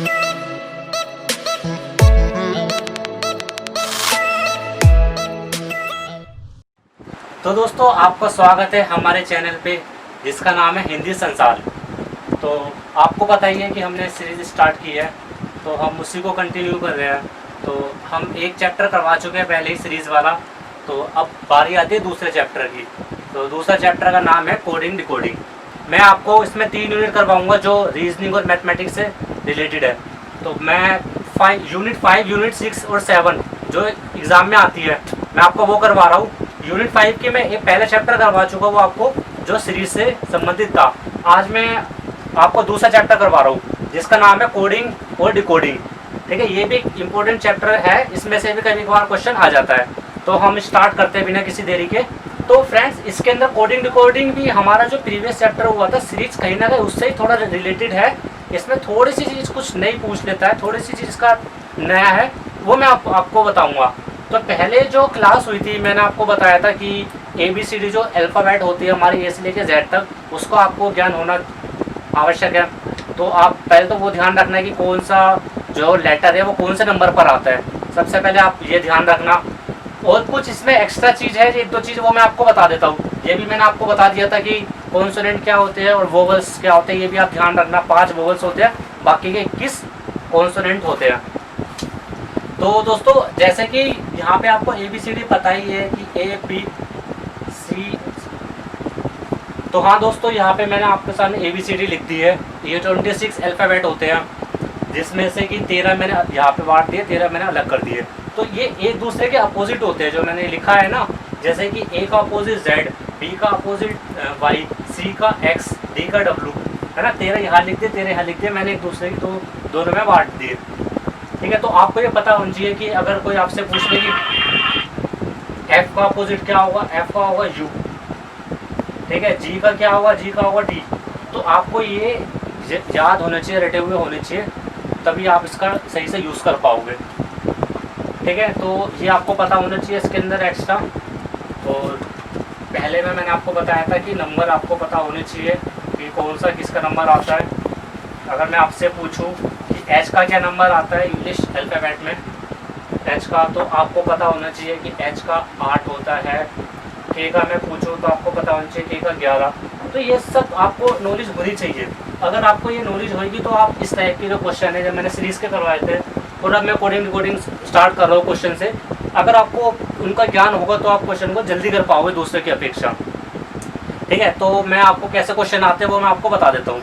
तो दोस्तों, आपका स्वागत है हमारे चैनल पे जिसका नाम है हिंदी संसार। तो आपको पता ही है कि हमने सीरीज़ स्टार्ट की है, तो हम उसी को कंटिन्यू कर रहे हैं। तो हम एक चैप्टर करवा चुके हैं पहले ही सीरीज़ वाला, तो अब बारी आती है दूसरे चैप्टर की। तो दूसरा चैप्टर का नाम है कोडिंग डिकोडिंग। मैं आपको इसमें 3 यूनिट करवाऊँगा जो रीजनिंग और मैथमेटिक्स से रिलेटेड है। तो मैं यूनिट 5, यूनिट 6 और 7 जो एग्ज़ाम में आती है, मैं आपको वो करवा रहा हूँ। यूनिट 5 के मैं एक पहला चैप्टर करवा चुका हूँ आपको, जो सीरीज से संबंधित था। आज मैं आपको दूसरा चैप्टर करवा रहा हूँ जिसका नाम है कोडिंग और डिकोडिंग। ठीक है, ये भी एक इम्पोर्टेंट चैप्टर है, इसमें से भी कभी कभार क्वेश्चन आ जाता है। तो हम स्टार्ट करते हैं बिना किसी देरी के। तो फ्रेंड्स, इसके अंदर कोडिंग डिकोडिंग भी हमारा जो प्रीवियस चैप्टर हुआ था सीरीज कहीं ना कहीं उससे ही थोड़ा रिलेटेड है। इसमें थोड़ी सी चीज़ कुछ नई पूछ लेता है, थोड़ी सी चीज़ का नया है, वो मैं आपको बताऊँगा। तो पहले जो क्लास हुई थी मैंने आपको बताया था कि ABCD जो अल्फ़ाबेट होती है हमारी A से लेकर Z तक, उसको आपको ज्ञान होना आवश्यक है। तो आप पहले तो वो ध्यान रखना है कि कौन सा जो लेटर है वो कौन से नंबर पर आता है, सबसे पहले आप ये ध्यान रखना। और कुछ इसमें एक्स्ट्रा चीज़ है, 1-2 चीज़ वो मैं आपको बता देता हूँ। ये भी मैंने आपको बता दिया था कि कॉन्सोनेंट क्या होते हैं और वोवल्स क्या होते हैं, ये भी आप ध्यान रखना। 5 वोवल्स होते हैं, बाकी के 21 कॉन्सोनेंट होते हैं। तो दोस्तों, जैसे कि यहाँ पे आपको ABCD पता ही है कि ABC। तो हाँ दोस्तों, यहाँ पे मैंने आपके सामने ABCD लिख दी है। ये 26 अल्फ़ाबेट होते हैं, जिसमें से कि 13 मैंने यहाँ पे बांट दिए, 13 मैंने अलग कर दिए। तो ये एक दूसरे के अपोजिट होते हैं जो मैंने लिखा है ना, जैसे कि A का अपोजिट Z, B का अपोजिट Y, C का X, D का W, है ना। 13 यहाँ लिख दिए, 13 यहाँ लिख दिए, मैंने एक दूसरे की तो दोनों में बांट दिए। ठीक है, तो आपको ये पता होना चाहिए कि अगर कोई आपसे पूछ ले कि F का अपोजिट क्या होगा, F का होगा U। ठीक है, G का क्या होगा, G का होगा D। तो आपको ये याद होने चाहिए, रटे हुए होने चाहिए, तभी आप इसका सही से यूज़ कर पाओगे। ठीक है, तो ये आपको पता होना चाहिए इसके अंदर एक्स्ट्रा। और पहले में मैंने आपको बताया था कि नंबर आपको पता होने चाहिए कि कौन सा किसका नंबर आता है। अगर मैं आपसे पूछूं कि H का क्या नंबर आता है इंग्लिश अल्फ़ाबेट में, H का, तो आपको पता होना चाहिए कि H का 8 होता है। K का मैं पूछूं तो आपको पता होना चाहिए K का 11। तो ये सब आपको नॉलेज होनी चाहिए। अगर आपको ये नॉलेज होगी तो आप इस टाइप के जो क्वेश्चन है, जब मैंने सीरीज़ के करवाए थे और अब मैं कोडिंग डिकोडिंग स्टार्ट कर रहा हूँ क्वेश्चन से, अगर आपको उनका ज्ञान होगा तो आप क्वेश्चन को जल्दी कर पाओगे दूसरे की अपेक्षा। ठीक है, तो मैं आपको कैसे क्वेश्चन आते हैं वो मैं आपको बता देता हूँ।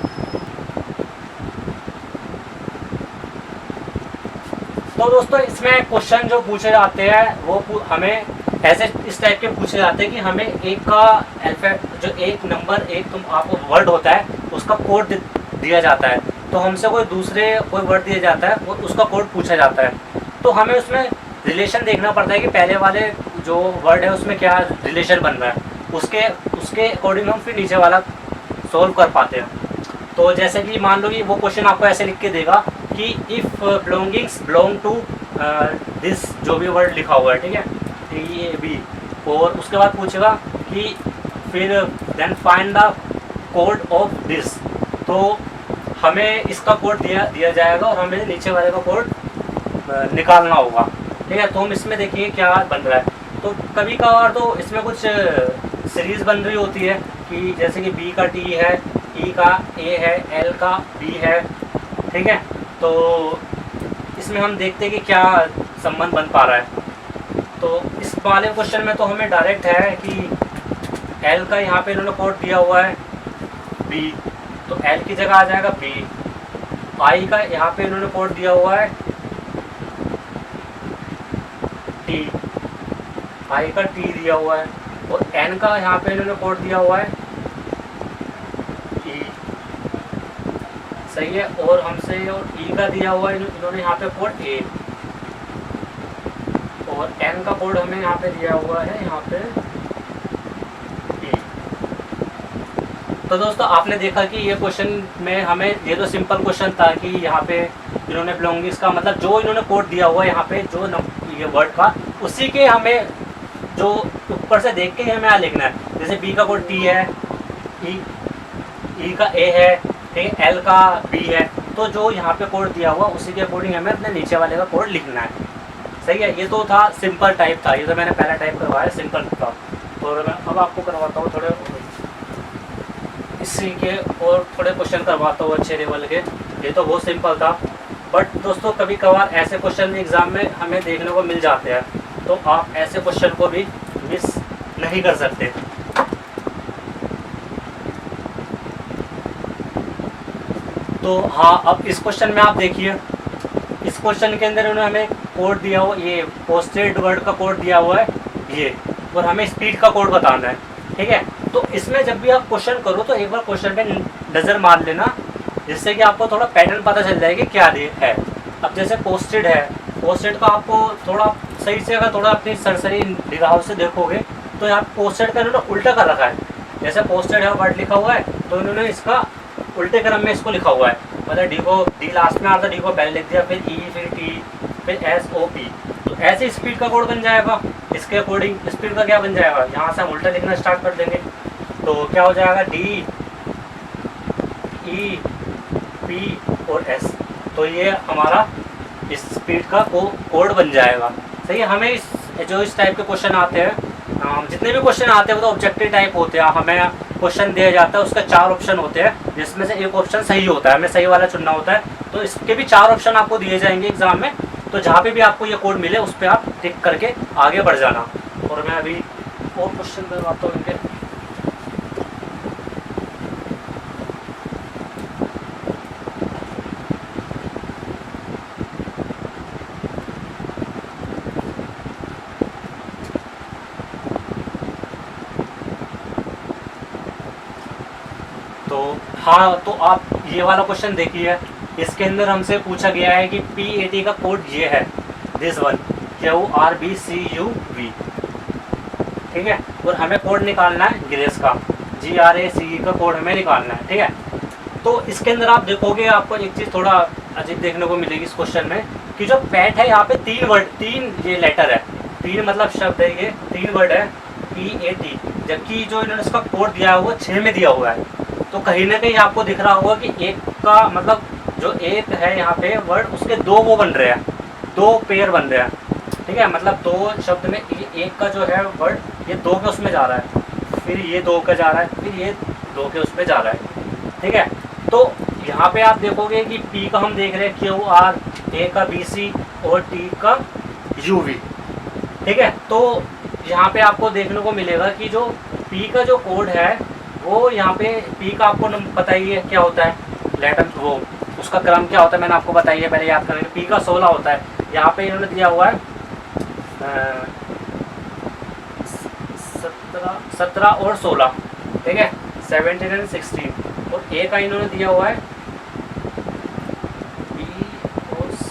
तो दोस्तों, इसमें क्वेश्चन जो पूछे जाते हैं वो हमें ऐसे इस टाइप के पूछे जाते हैं कि हमें एक का जो एक नंबर, एक तुम आपको वर्ड होता है उसका कोड दिया जाता है। तो हमसे कोई वर्ड दिया जाता है और उसका कोड पूछा जाता है। तो हमें उसमें रिलेशन देखना पड़ता है कि पहले वाले जो वर्ड है उसमें क्या रिलेशन बन रहा है, उसके अकॉर्डिंग हम फिर नीचे वाला सोल्व कर पाते हैं। तो जैसे कि मान लो कि वो क्वेश्चन आपको ऐसे लिख के देगा कि if belongings belong to this, जो भी वर्ड लिखा हुआ है, ठीक है, TAB, और उसके बाद पूछेगा कि फिर then find the code of this. तो हमें इसका कोड दिया जाएगा और हमें नीचे वाले का कोड निकालना होगा। ठीक है, तो हम इसमें देखिए क्या बन रहा है। तो कभी कभार तो इसमें कुछ सीरीज़ बन रही होती है कि जैसे कि B का T है, E का A है, L का B है। ठीक है, तो इसमें हम देखते हैं कि क्या संबंध बन पा रहा है। तो इस वाले क्वेश्चन में तो हमें डायरेक्ट है कि L का यहाँ पे इन्होंने कोड दिया हुआ है B, तो L की जगह आ जाएगा B। I का यहाँ पे इन्होंने कोड दिया हुआ है T, I का T दिया हुआ है, और N का यहाँ पे इन्होंने कोड दिया हुआ है E। सही है, और हमसे और E का दिया हुआ है इन्होंने यहाँ पे कोड A, और N का कोड हमें यहाँ पे दिया हुआ है यहाँ पे E। तो दोस्तों, आपने देखा कि ये क्वेश्चन में हमें, ये तो सिंपल क्वेश्चन था कि यहाँ पे इन्होंने बिलोंगिंग्स का मतलब जो इन्होंने कोड दिया हुआ है यहाँ पे जो ये वर्ड का, उसी के हमें जो ऊपर से देख के हमें यहाँ लिखना है। जैसे B का कोड T है, E का A है, ठीक है, एल का बी है, तो जो यहाँ पे कोड दिया हुआ उसी के अकॉर्डिंग हमें अपने नीचे वाले का कोड लिखना है। सही है, ये तो था सिंपल टाइप था, ये तो मैंने पहला टाइप करवाया सिंपल था। तो मैं अब आपको करवाता हूँ थोड़े इसी के और थोड़े क्वेश्चन करवाता हूँ अच्छे लेवल के। ये तो बहुत सिंपल था, बट दोस्तों कभी कभार ऐसे क्वेश्चन एग्ज़ाम में हमें देखने को मिल जाते हैं, तो आप ऐसे क्वेश्चन को भी मिस नहीं कर सकते। तो हाँ, अब इस क्वेश्चन में आप देखिए, इस क्वेश्चन के अंदर उन्होंने हमें कोड दिया हुआ, ये पोस्टेड वर्ड का कोड दिया हुआ है ये, और हमें स्पीड का कोड बताना है। ठीक है, तो इसमें जब भी आप क्वेश्चन करो तो एक बार क्वेश्चन पे नज़र मार लेना, जिससे कि आपको थोड़ा पैटर्न पता चल जाएगा क्या है। अब जैसे पोस्टेड है, पोस्टेड का आपको थोड़ा सही से अगर थोड़ा अपनी सरसरी निगाहों से देखोगे तो यहाँ पोस्टेड का इन्होंने उल्टा कर रखा है। जैसे पोस्टेड है वर्ड लिखा हुआ है, तो इन्होंने इसका उल्टे क्रम में इसको लिखा हुआ है, मतलब डी को डी लास्ट में आता, डी को पहले लिख दिया, फिर ई, फिर टी, फिर एस ओ पी। तो ऐसे स्पीड का कोड बन जाएगा। इसके अकॉर्डिंग स्पीड का क्या बन जाएगा, यहाँ से हम उल्टा लिखना स्टार्ट कर देंगे, तो क्या हो जाएगा डी ई पी और एस। तो ये हमारा इस स्पीड का कोड बन जाएगा। सही है, हमें इस टाइप के क्वेश्चन आते हैं, जितने भी क्वेश्चन आते हैं वो तो ऑब्जेक्टिव टाइप होते हैं। हमें क्वेश्चन दिया जाता है, उसका 4 ऑप्शन होते हैं, जिसमें से एक ऑप्शन सही होता है, हमें सही वाला चुनना होता है। तो इसके भी 4 ऑप्शन आपको दिए जाएंगे एग्जाम में, तो जहाँ पे भी आपको ये कोड मिले उस पर आप टिक करके आगे बढ़ जाना। और मैं अभी और क्वेश्चन करवाता हूँ इनके। तो हाँ, तो आप ये वाला क्वेश्चन देखिए, इसके अंदर हमसे पूछा गया है कि P80 का कोड ये है, दिस वन QRBCUV। ठीक है, और हमें कोड निकालना है ग्रेस का, GRACE का कोड हमें निकालना है। ठीक है, तो इसके अंदर आप देखोगे आपको एक चीज़ थोड़ा अजीब देखने को मिलेगी इस क्वेश्चन में, कि जो पैट है यहाँ पे 3 ये लेटर है, 3 मतलब शब्द है, ये 3 वर्ड है P80, जबकि जो इन्होंने इसका कोड दिया है वो 6 में दिया हुआ है। तो कहीं ना कहीं आपको दिख रहा होगा कि एक का मतलब जो एक है यहाँ पे वर्ड, उसके 2 वो बन रहे हैं, 2 पेयर बन रहे हैं। ठीक है, मतलब 2 शब्द में एक का जो है वर्ड ये 2 के उसमें जा रहा है, फिर ये 2 का जा रहा है, फिर ये 2 के उसमें जा रहा है। ठीक है, तो यहाँ पे आप देखोगे कि P का हम देख रहे हैं QR, A का BC और T का UV। ठीक है, तो यहाँ पे आपको देखने को मिलेगा कि जो P का जो कोड है वो यहाँ पे P का आपको पता ही है क्या होता है, लेटर वो उसका क्रम क्या होता है, मैंने आपको बताइए है, पहले याद करेंगे। P का 16 होता है, यहाँ पे इन्होंने दिया हुआ है 17 और 16। ठीक है, 17 और 16। और A का इन्होंने दिया हुआ है B और C।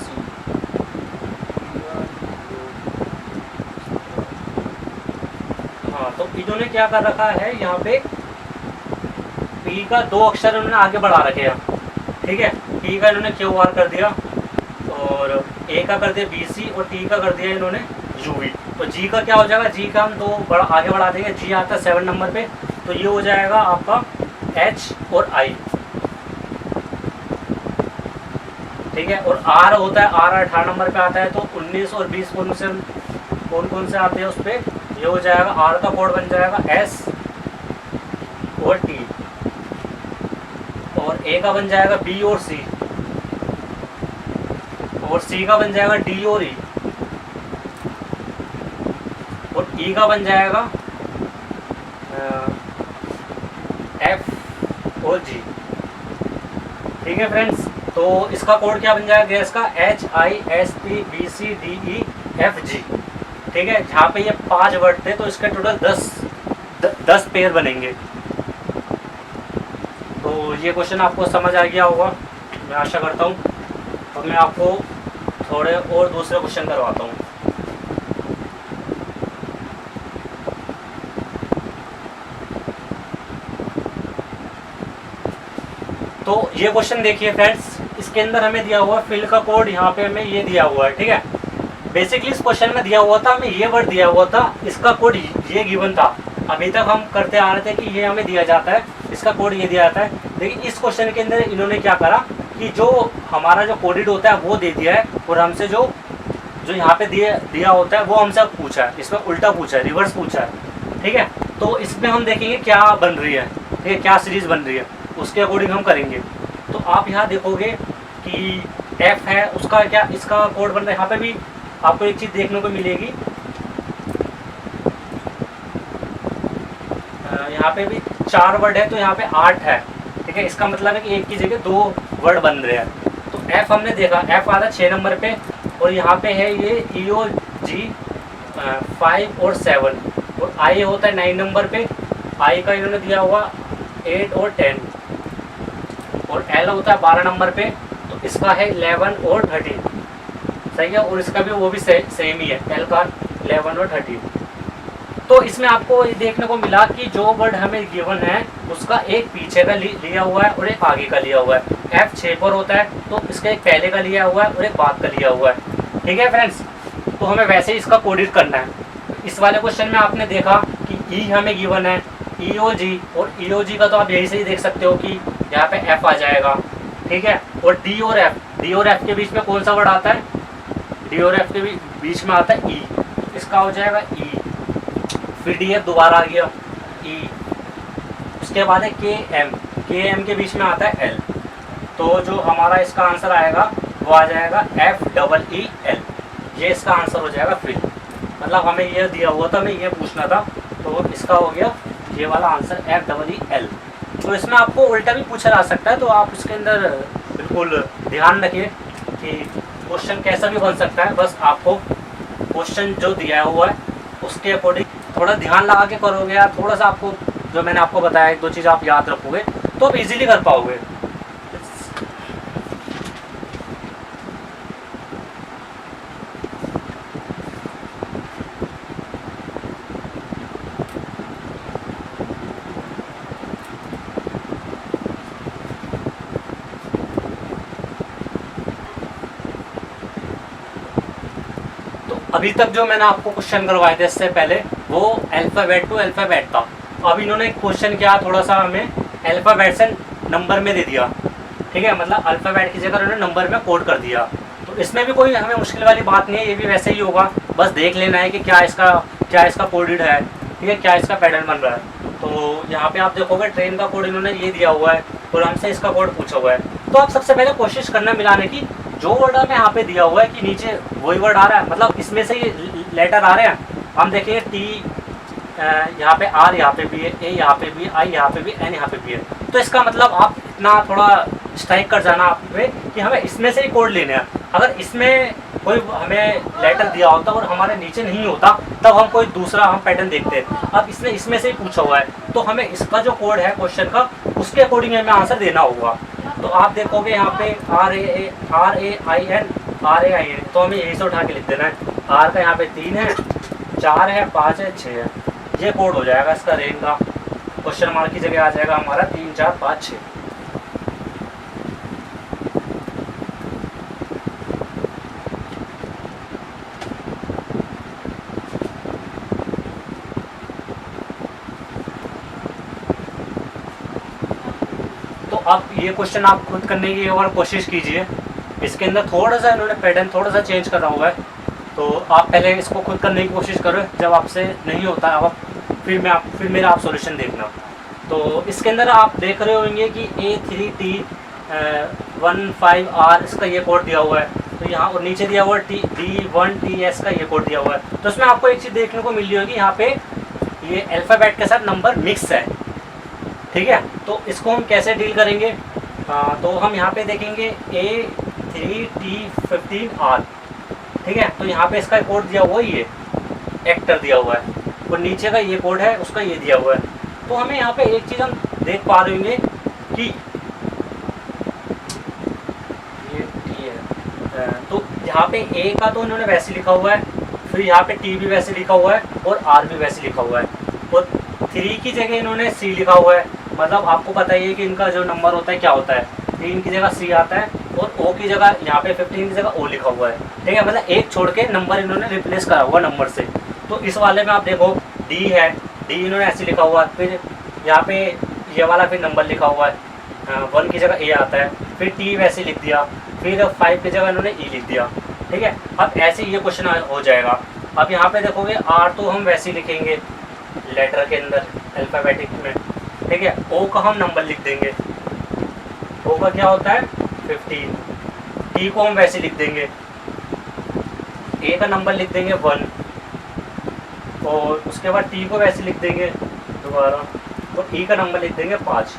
हाँ, तो इन्होंने क्या कर रखा है यहाँ पे, P का 2 अक्षर उन्होंने आगे बढ़ा रखे हैं। ठीक है, P का इन्होंने QR कर दिया, और A का कर दिया BC, और T का कर दिया इन्होंने UV। तो G का क्या हो जाएगा, G का हम 2 आगे बढ़ा देंगे, G आता है 7 नंबर पे, तो ये हो जाएगा आपका H और I। ठीक है, और R होता है, R 18 नंबर पे आता है, तो 19 और 20 कौन कौन से आते हैं उस पर, ये हो जाएगा R का कोड बन जाएगा S और T, और A का बन जाएगा B और C, और C का बन जाएगा D और E, और E का बन जाएगा F और G। ठीक है फ्रेंड्स, तो इसका कोड क्या बन जाएगा गैस का, HISTBCDEFG। ठीक है, जहाँ पे ये 5 वर्ड थे तो इसके टोटल 10 पेयर बनेंगे। तो ये क्वेश्चन आपको समझ आ गया होगा, मैं आशा करता हूँ। तो मैं आपको थोड़े और दूसरे क्वेश्चन करवाता हूँ। तो ये क्वेश्चन देखिए फ्रेंड्स, इसके अंदर हमें दिया हुआ फिल का कोड, यहाँ पे हमें ये दिया हुआ है। ठीक है, बेसिकली इस क्वेश्चन में दिया हुआ था, हमें ये वर्ड दिया हुआ था, इसका कोड ये गिवन था। अभी तक हम करते आ रहे थे कि ये हमें दिया जाता है इसका कोड ये दिया जाता है। लेकिन इस क्वेश्चन के अंदर इन्होंने क्या करा कि जो हमारा जो कोडेड होता है वो दे दिया है, और हमसे जो जो यहाँ पे दिया होता है वो हमसे पूछा है, इसमें उल्टा पूछा है, रिवर्स पूछा है। ठीक है, तो इसमें हम देखेंगे क्या बन रही है, ठीक है, क्या सीरीज बन रही है, उसके अकॉर्डिंग हम करेंगे। तो आप यहाँ देखोगे कि एफ है, उसका क्या इसका कोड बन रहा है। यहाँ पे भी आपको एक चीज़ देखने को मिलेगी, यहाँ पे भी 4 वर्ड है तो यहाँ पे 8 है। ठीक है, इसका मतलब है कि एक की जगह 2 वर्ड बन रहे हैं। तो एफ हमने देखा, एफ आता है 6 नंबर पे, और यहाँ पे है ये EOG 5 और 7, और आई होता है 9 नंबर पे, आई का इन्होंने दिया हुआ 8 और 10, और एल होता है 12 नंबर पे, तो इसका है 11 और 13। सही है, और इसका भी वो भी सेम ही है, एल का 11 और 13। तो इसमें आपको ये देखने को मिला कि जो वर्ड हमें गिवन है उसका एक पीछे का लिया हुआ है और एक आगे का लिया हुआ है। एफ 6 पर होता है तो इसका एक पहले का लिया हुआ है और एक बाद का लिया हुआ है। ठीक है फ्रेंड्स, तो हमें वैसे ही इसका कोडिट करना है। इस वाले क्वेश्चन में आपने देखा कि ई हमें गिवन है, EOG, और EOG का तो आप यही से ही देख सकते हो कि यहाँ पे एफ आ जाएगा। ठीक है, और डी और एफ के बीच में कौन सा वर्ड आता है, डी और एफ के बीच में आता है ई, इसका हो जाएगा ई। फिर डी एफ दोबारा आ गया ई, उसके बाद है के एम के बीच में आता है एल। तो जो हमारा इसका आंसर आएगा वो आ जाएगा FEEL, ये इसका आंसर हो जाएगा फिल। मतलब हमें ये दिया हुआ था, हमें ये पूछना था, तो इसका हो गया ये वाला आंसर FEEL। तो इसमें आपको उल्टा भी पूछा जा सकता है, तो आप इसके अंदर बिल्कुल ध्यान रखिए कि क्वेश्चन कैसा भी बन सकता है। बस आपको क्वेश्चन जो दिया हुआ है उसके अकॉर्डिंग थोड़ा ध्यान लगा के करोगे, या थोड़ा सा आपको जो मैंने आपको बताया 1-2 चीज़ आप याद रखोगे तो आप इजीली कर पाओगे। अभी तक जो मैंने आपको क्वेश्चन करवाए थे इससे पहले वो अल्फ़ाबेट टू अल्फ़ाबेट था। अब इन्होंने क्वेश्चन किया थोड़ा सा हमें अल्फ़ाबेट से नंबर में दे दिया। ठीक है, मतलब अल्फ़ाबेट की जगह उन्होंने नंबर में कोड कर दिया। तो इसमें भी कोई हमें मुश्किल वाली बात नहीं है, ये भी वैसे ही होगा। बस देख लेना है कि क्या इसका कोडेड है, ठीक है, क्या इसका पैटर्न बन रहा है। तो यहाँ पे आप देखोगे ट्रेन का कोड इन्होंने ये दिया हुआ है और हमसे इसका कोड पूछा हुआ है। तो आप सबसे पहले कोशिश करना मिलाने की, जो वर्ड हमें यहाँ पे दिया हुआ है कि नीचे वही वर्ड आ रहा है, मतलब इसमें से ये लेटर आ रहे हैं। हम देखेंगे टी यहाँ पे, आर यहाँ पे भी है, ए यहाँ पे भी, आई यहाँ पे भी, एन यहाँ पे भी है। तो इसका मतलब आप इतना थोड़ा स्ट्राइक कर जाना आप पे कि हमें इसमें से ही कोड लेने हैं। अगर इसमें कोई हमें लेटर दिया होता और हमारे नीचे नहीं होता तब हम कोई दूसरा हम पैटर्न देखते हैं। अब इसने इसमें से ही पूछा हुआ है तो हमें इसका जो कोड है क्वेश्चन का उसके अकॉर्डिंग हमें आंसर देना होगा। तो आप देखोगे यहाँ पे RAIN, तो हमें यही से उठा के लिख देना है। आर का यहाँ पे 3 है, 4 है, 5 है, 6 है, ये कोड हो जाएगा इसका रेन का। क्वेश्चन मार्क की जगह आ जाएगा हमारा 3, 4, 5, 6। तो अब ये क्वेश्चन आप खुद करने की और कोशिश कीजिए। इसके अंदर थोड़ा सा इन्होंने पैटर्न थोड़ा सा चेंज करा हुआ है, तो आप पहले इसको खुद करने की कोशिश करो। जब आपसे नहीं होता अब फिर मेरा आप सॉल्यूशन देखना। तो इसके अंदर आप देख रहे होंगे कि A3T15R इसका ये कोड दिया हुआ है। तो यहाँ और नीचे दिया हुआ है D1TS का ये कोड दिया हुआ है। तो इसमें आपको एक चीज़ देखने को मिल रही होगी, यहाँ पे ये अल्फ़ाबेट के साथ नंबर मिक्स है। ठीक है, तो इसको हम कैसे डील करेंगे? तो हम यहाँ पे देखेंगे A3T15R। ठीक है, तो यहाँ पे इसका कोड दिया हुआ है, ये एक्टर दिया हुआ है, और नीचे का ये कोड है उसका ये दिया हुआ है। तो हमें यहाँ पे एक चीज़ हम देख पा रहे होंगे कि ये टी है, तो यहाँ पे ए का तो इन्होंने वैसे लिखा हुआ है, फिर यहाँ पे टी भी वैसे लिखा हुआ है और आर भी वैसे लिखा हुआ है, और 3 की जगह इन्होंने सी लिखा हुआ है। मतलब आपको पता ही है कि इनका जो नंबर होता है क्या होता है, 3 की जगह सी आता है और ओ की जगह यहाँ पे 15 की जगह ओ लिखा हुआ है। ठीक है, मतलब एक छोड़ के नंबर इन्होंने रिप्लेस करा हुआ नंबर से। तो इस वाले में आप देखो डी है, डी इन्होंने ऐसे लिखा हुआ है, फिर यहाँ पे ये वाला फिर नंबर लिखा हुआ है, 1 की जगह ए आता है, फिर टी वैसे लिख दिया, फिर 5 की जगह इन्होंने ई लिख दिया। ठीक है, अब ऐसे ये क्वेश्चन हो जाएगा। अब यहाँ पे देखोगे आर तो हम वैसे ही लिखेंगे लेटर के अंदर अल्फ़ाबेटिक में। ठीक है, ओ का हम नंबर लिख देंगे, ओ का क्या होता है 15, टी को हम वैसे लिख देंगे, ए का नंबर लिख देंगे 1, और उसके बाद टी को वैसे लिख देंगे दोबारा, और ई का नंबर लिख देंगे 5।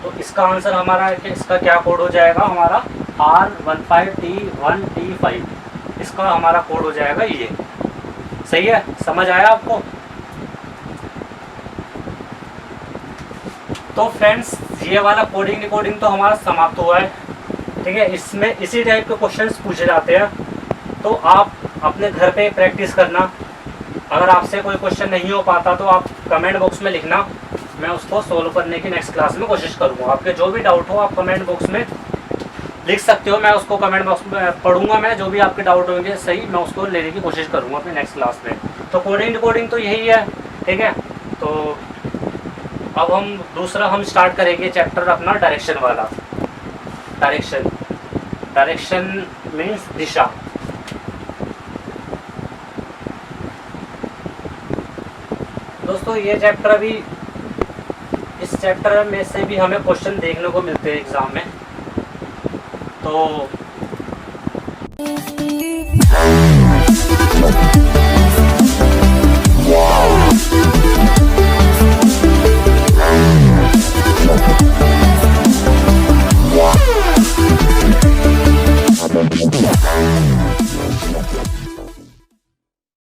तो इसका आंसर हमारा इसका क्या कोड हो जाएगा, हमारा R15T1T5, इसका हमारा कोड हो जाएगा ये। सही है, समझ आया आपको? तो फ्रेंड्स ये वाला कोडिंग डिकोडिंग तो हमारा समाप्त हुआ है। ठीक है, इसमें इसी टाइप के क्वेश्चंस पूछे जाते हैं, तो आप अपने घर पे प्रैक्टिस करना। अगर आपसे कोई क्वेश्चन नहीं हो पाता तो आप कमेंट बॉक्स में लिखना, मैं उसको सोल्व करने की नेक्स्ट क्लास में कोशिश करूँगा। आपके जो भी डाउट हो आप कमेंट बॉक्स में लिख सकते हो, मैं उसको कमेंट बॉक्स में पढ़ूंगा। मैं जो भी आपके डाउट होंगे सही, मैं उसको लेने की कोशिश करूँगा अपने नेक्स्ट क्लास में। तो कोडिंग डिकोडिंग तो यही है। ठीक है, तो अब हम स्टार्ट करेंगे चैप्टर अपना डायरेक्शन वाला। डायरेक्शन मीन्स दिशा। दोस्तों ये चैप्टर अभी, इस चैप्टर में से भी हमें क्वेश्चन देखने को मिलते हैं एग्जाम में। तो